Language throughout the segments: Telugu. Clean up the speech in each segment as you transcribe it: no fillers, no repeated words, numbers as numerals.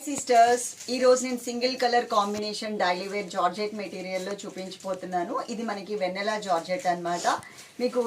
సిస్టర్స్, ఈ రోజు నేను single colour combination daily wear georgette మెటీరియల్లో చూపించబోతున్నాను. ఇది మనకి వెన్నెలా జార్జెట్ అన్నమాట. మీకు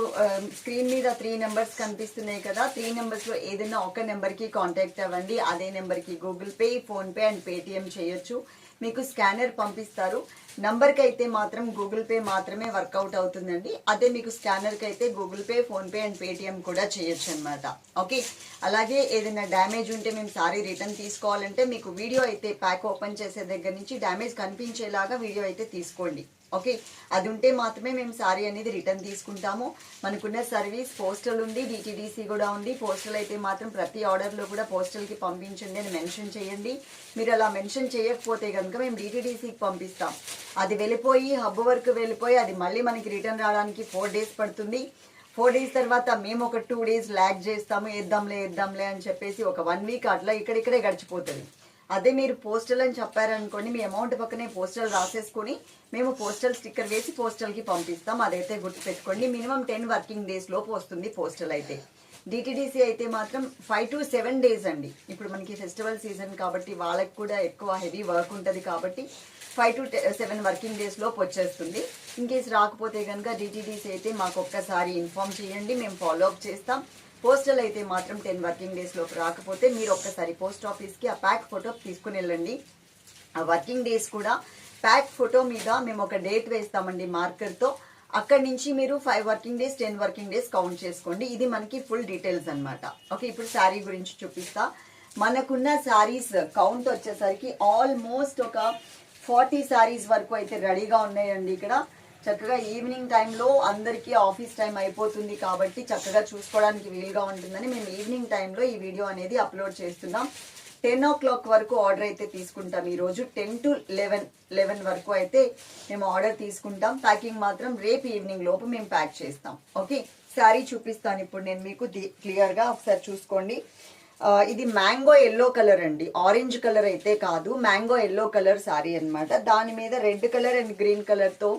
స్క్రీన్ మీద 3 నెంబర్స్ కనిపిస్తున్నాయి కదా, 3 నెంబర్స్లో ఏదైనా ఒక నెంబర్కి కాంటాక్ట్ అవ్వండి. అదే నెంబర్కి Google pay, PhonePe and Paytm చేయొచ్చు. మీకు స్కానర్ పంపిస్తారు. నంబర్కి అయితే మాత్రం గూగుల్ పే మాత్రమే వర్కౌట్ అవుతుందండి. అదే మీకు స్కానర్కి అయితే Google pay, PhonePe and Paytm కూడా చేయొచ్చు అనమాట. ఓకే, అలాగే ఏదైనా డ్యామేజ్ ఉంటే మేము సారీ రిటర్న్ తీసుకోవాలంటే మీకు వీడియో అయితే ప్యాక్ ఓపెన్ చేసే దగ్గర నుంచి డ్యామేజ్ కనిపించేలాగా వీడియో అయితే తీసుకోండి. ఓకే, అది ఉంటే మాత్రమే మేము సారీ అనేది రిటర్న్ తీసుకుంటాము. మనకున్న సర్వీస్ పోస్టల్ ఉంది, డిటిడిసి కూడా ఉంది. పోస్టల్ అయితే మాత్రం ప్రతి ఆర్డర్లో కూడా పోస్టల్కి పంపించండి అని మెన్షన్ చేయండి. మీరు అలా మెన్షన్ చేయకపోతే కనుక మేము డిటిడిసికి పంపిస్తాం. అది వెళ్ళిపోయి హబ్ వరకు వెళ్ళిపోయి అది మళ్ళీ మనకి రిటర్న్ రావడానికి 4 డేస్ పడుతుంది. 4 డేస్ తర్వాత మేము ఒక 2 డేస్ ల్యాగ్ చేస్తాము. వేద్దాంలే అని చెప్పేసి ఒక 1 వీక్ అట్లా ఇక్కడిక్కడే గడిచిపోతుంది. అదే మీరు పోస్టల్ అని చెప్పారనుకోండి, మీ అమౌంట్ పక్కనే పోస్టల్ రాసేసుకొని మేము పోస్టల్ స్టిక్కర్ వేసి పోస్టల్కి పంపిస్తాం. అదైతే గుర్తుపెట్టుకోండి. మినిమం 10 వర్కింగ్ డేస్ లోపు వస్తుంది పోస్టల్ అయితే. డిటిడిసి అయితే మాత్రం 5 to 7 డేస్ అండి. ఇప్పుడు మనకి ఫెస్టివల్ సీజన్ కాబట్టి వాళ్ళకి కూడా ఎక్కువ హెవీ వర్క్ ఉంటుంది కాబట్టి 5 to 7 వర్కింగ్ డేస్ లోపు వచ్చేస్తుంది. ఇన్ కేసు రాకపోతే కనుక డిటిడిసి అయితే మాకు ఒక్కసారి ఇన్ఫామ్ చేయండి, మేము ఫాలో అప్ చేస్తాం. పోస్టల్ అయితే మాత్రం 10 వర్కింగ్ డేస్ లోపు రాకపోతే మీరు ఒక్కసారి పోస్ట్ ఆఫీస్కి ఆ ప్యాక్ ఫోటో తీసుకుని వెళ్ళండి. ఆ వర్కింగ్ డేస్ కూడా ప్యాక్ ఫోటో మీద మేము ఒక డేట్ వేస్తామండి మార్కర్తో. అక్కడి నుంచి మీరు 5 working days, 10 working days count చేసుకోండి. ఇది మనకి ఫుల్ డీటెయిల్స్ అనమాట. ఓకే, ఇప్పుడు శారీ గురించి చూపిస్తా. మనకున్న శారీస్ కౌంట్ వచ్చేసరికి ఆల్మోస్ట్ ఒక 40 శారీస్ వరకు అయితే రెడీగా ఉన్నాయండి. ఇక్కడ చక్కగా ఈవినింగ్ టైంలో అందరికీ ఆఫీస్ టైం అయిపోతుంది కాబట్టి చక్కగా చూసుకోవడానికి వీలుగా ఉంటుందని మేము ఈవినింగ్ టైంలో ఈ వీడియో అనేది అప్లోడ్ చేస్తున్నాం. 10 o'clock వరకు ఆర్డర్ అయితే తీసుకుంటాం. ఈరోజు 10 to 11 వరకు అయితే మేము ఆర్డర్ తీసుకుంటాం. ప్యాకింగ్ మాత్రం రేపు ఈవినింగ్ లోపు మేము ప్యాక్ చేస్తాం. ఓకే, శారీ చూపిస్తాను ఇప్పుడు నేను మీకు క్లియర్గా, ఒకసారి చూసుకోండి. ఇది మ్యాంగో ఎల్లో కలర్ అండి, ఆరెంజ్ కలర్ అయితే కాదు, మ్యాంగో ఎల్లో కలర్ శారీ అనమాట. దాని మీద రెడ్ కలర్ అండ్ గ్రీన్ కలర్తో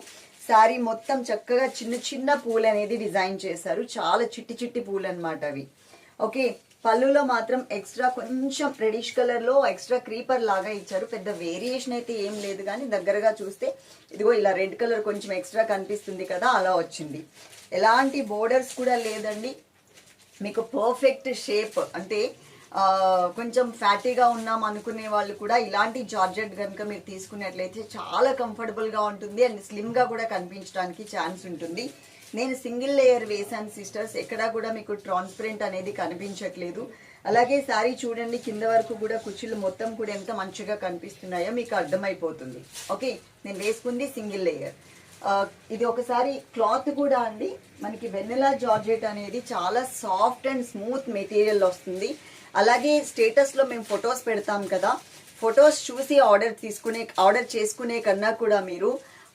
శారీ మొత్తం చక్కగా చిన్న చిన్న పూలు అనేది డిజైన్ చేశారు. చాలా చిట్టి చిట్టి పూలు అనమాట అవి. ఓకే, పళ్ళులో మాత్రం ఎక్స్ట్రా కొంచెం రెడిష్ కలర్లో ఎక్స్ట్రా క్రీపర్ లాగా ఇచ్చారు. పెద్ద వేరియేషన్ అయితే ఏం లేదు, కానీ దగ్గరగా చూస్తే ఇదిగో ఇలా రెడ్ కలర్ కొంచెం ఎక్స్ట్రా కనిపిస్తుంది కదా, అలా వచ్చింది. ఎలాంటి బోర్డర్స్ కూడా లేదండి. మీకు పర్ఫెక్ట్ షేప్, అంటే కొంచెం ఫ్యాటీగా ఉన్నాం అనుకునే వాళ్ళు కూడా ఇలాంటి జార్జెట్ కనుక మీరు తీసుకున్నట్లయితే చాలా కంఫర్టబుల్గా ఉంటుంది అండ్ స్లిమ్గా కూడా కనిపించడానికి ఛాన్స్ ఉంటుంది. నేను సింగిల్ లేయర్ వేసాను సిస్టర్స్, ఎక్కడా కూడా మీకు ట్రాన్స్పరెంట్ అనేది కనిపించట్లేదు. అలాగే శారీ చూడండి, కింద వరకు కూడా కుర్చీలు మొత్తం కూడా ఎంత మంచిగా కనిపిస్తున్నాయో మీకు అర్థమైపోతుంది. ఓకే, నేను వేసుకుంది సింగిల్ లేయర్. ఇది ఒకసారి క్లాత్ కూడా అండి, మనకి వెన్నెలా జార్జెట్ అనేది చాలా సాఫ్ట్ అండ్ స్మూత్ మెటీరియల్ వస్తుంది. అలాగే స్టేటస్లో మేము ఫొటోస్ పెడతాం కదా, ఫొటోస్ చూసి ఆర్డర్ చేసుకునే కన్నా కూడా మీరు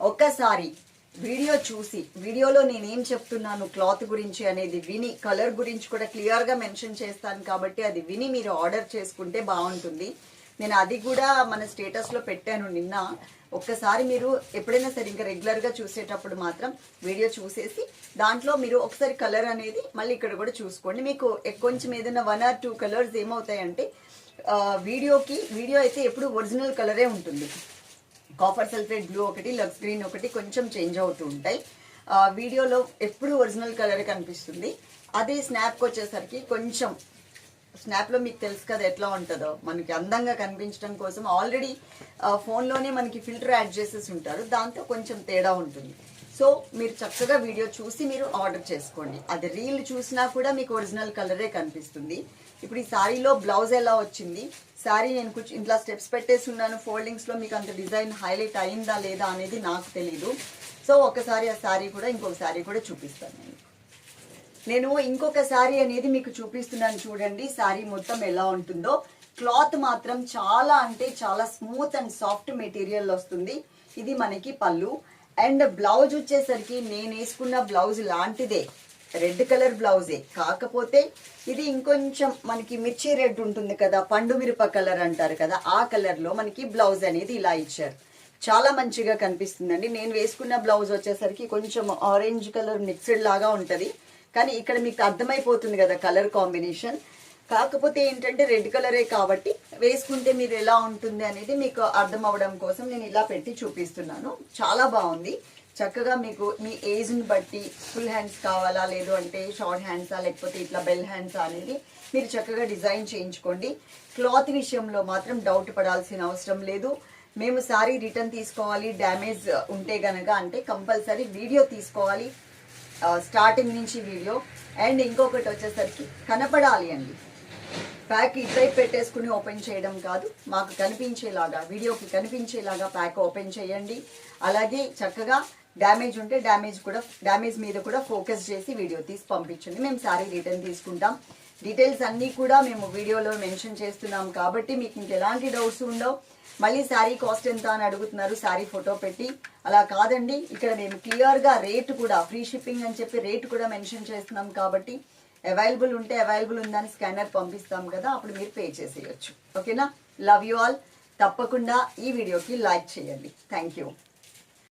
ఒక్కసారి వీడియో చూసి, వీడియోలో నేనేం చెప్తున్నాను క్లాత్ గురించి అనేది విని, కలర్ గురించి కూడా క్లియర్గా మెన్షన్ చేస్తాను కాబట్టి అది విని మీరు ఆర్డర్ చేసుకుంటే బాగుంటుంది. నేను అది కూడా మన స్టేటస్లో పెట్టాను నిన్న. ఒక్కసారి మీరు ఎప్పుడైనా సరే ఇంకా రెగ్యులర్గా చూసేటప్పుడు మాత్రం వీడియో చూసేసి దాంట్లో మీరు ఒకసారి కలర్ అనేది మళ్ళీ ఇక్కడ కూడా చూసుకోండి. మీకు కొంచెం ఏదైనా 1 or 2 కలర్స్ ఏమవుతాయంటే వీడియో అయితే ఎప్పుడు ఒరిజినల్ కలరే ఉంటుంది. కాపర్ సల్ఫేట్ బ్లూ ఒకటి, లక్స్ గ్రీన్ ఒకటి కొంచెం చేంజ్ అవుతూ ఉంటాయి. వీడియోలో ఎప్పుడు ఒరిజినల్ కలర్ కనిపిస్తుంది. అదే స్నాప్కి వచ్చేసరికి కొంచెం, స్నాప్లో మీకు తెలుసు కదా ఎట్లా ఉంటుందో, మనకి అందంగా కనిపించడం కోసం ఆల్రెడీ ఫోన్లోనే మనకి ఫిల్టర్ యాడ్ చేసేసి ఉంటారు, దాంతో కొంచెం తేడా ఉంటుంది. సో మీరు చక్కగా వీడియో చూసి మీరు ఆర్డర్ చేసుకోండి. అది రీల్ చూసినా కూడా మీకు ఒరిజినల్ కలరే కనిపిస్తుంది. ఇప్పుడు ఈ శారీలో బ్లౌజ్ ఎలా వచ్చింది, శారీ నేను ఇంట్లో స్టెప్స్ పెట్టేసి ఉన్నాను ఫోల్డింగ్స్లో, మీకు అంత డిజైన్ హైలైట్ అయిందా లేదా అనేది నాకు తెలీదు. సో ఒకసారి ఆ శారీ కూడా ఇంకొక శారీ కూడా చూపిస్తాను. నేను ఇంకొక శారీ అనేది మీకు చూపిస్తున్నాను చూడండి, శారీ మొత్తం ఎలా ఉంటుందో. క్లాత్ మాత్రం చాలా అంటే చాలా స్మూత్ అండ్ సాఫ్ట్ మెటీరియల్ వస్తుంది. ఇది మనకి పళ్ళు అండ్ బ్లౌజ్ వచ్చేసరికి నేను వేసుకున్న బ్లౌజ్ లాంటిదే, రెడ్ కలర్ బ్లౌజే, కాకపోతే ఇది ఇంకొంచెం మనకి మిర్చి రెడ్ ఉంటుంది కదా, పండు మిరప కలర్ అంటారు కదా, ఆ కలర్లో మనకి బ్లౌజ్ అనేది ఇలా ఇచ్చారు. చాలా మంచిగా కనిపిస్తుందండి. నేను వేసుకున్న బ్లౌజ్ వచ్చేసరికి కొంచెం ఆరెంజ్ కలర్ మిక్స్డ్ లాగా ఉంటుంది, కానీ ఇక్కడ మీకు అర్థమైపోతుంది కదా కలర్ కాంబినేషన్. కాకపోతే ఏంటంటే రెడ్ కలరే కాబట్టి వేసుకుంటే మీరు ఎలా ఉంటుంది అనేది మీకు అర్థం అవ్వడం కోసం నేను ఇలా పెట్టి చూపిస్తున్నాను. చాలా బాగుంది. చక్కగా మీకు మీ ఏజ్ని బట్టి ఫుల్ హ్యాండ్స్ కావాలా, లేదు అంటే షార్ట్ హ్యాండ్సా, లేకపోతే ఇట్లా బెల్ హ్యాండ్సా అనేది మీరు చక్కగా డిజైన్ చేయించుకోండి. క్లాత్ విషయంలో మాత్రం డౌట్ పడాల్సిన అవసరం లేదు. మేము సారీ రిటర్న్ తీసుకోవాలి డ్యామేజ్ ఉంటే గనక అంటే కంపల్సరీ వీడియో తీసుకోవాలి, స్టార్టింగ్ నుంచి వీడియో. అండ్ ఇంకొకటి వచ్చేసరికి కనపడాలి అండి. ప్యాక్ ఇటువైపు పెట్టేసుకుని ఓపెన్ చేయడం కాదు, మాకు కనిపించేలాగా వీడియోకి కనిపించేలాగా ప్యాక్ ఓపెన్ చేయండి. అలాగే చక్కగా డ్యామేజ్ ఉంటే డ్యామేజ్ మీద కూడా ఫోకస్ చేసి వీడియో తీసి పంపించండి. మేము సారీ రిటర్న్ తీసుకుంటాం. డీటెయిల్స్ అన్నీ కూడా మేము వీడియోలో మెన్షన్ చేస్తున్నాం కాబట్టి మీకు ఇంకెలాంటి డౌట్స్ ఉండవు. మళ్ళీ శారీ కాస్ట్ ఎంత అని అడుగుతున్నారు శారీ ఫోటో పెట్టి. అలా కాదండి, ఇక్కడ మేము క్లియర్గా రేటు కూడా ఫ్రీ షిప్పింగ్ అని చెప్పి రేటు కూడా మెన్షన్ చేస్తున్నాం కాబట్టి అవైలబుల్ ఉంటే అవైలబుల్ ఉందని స్కానర్ పంపిస్తాం కదా, అప్పుడు మీరు పే చేసేయచ్చు. ఓకేనా? Love you all. తప్పకుండా ఈ వీడియోకి లైక్ చేయండి. Thank you.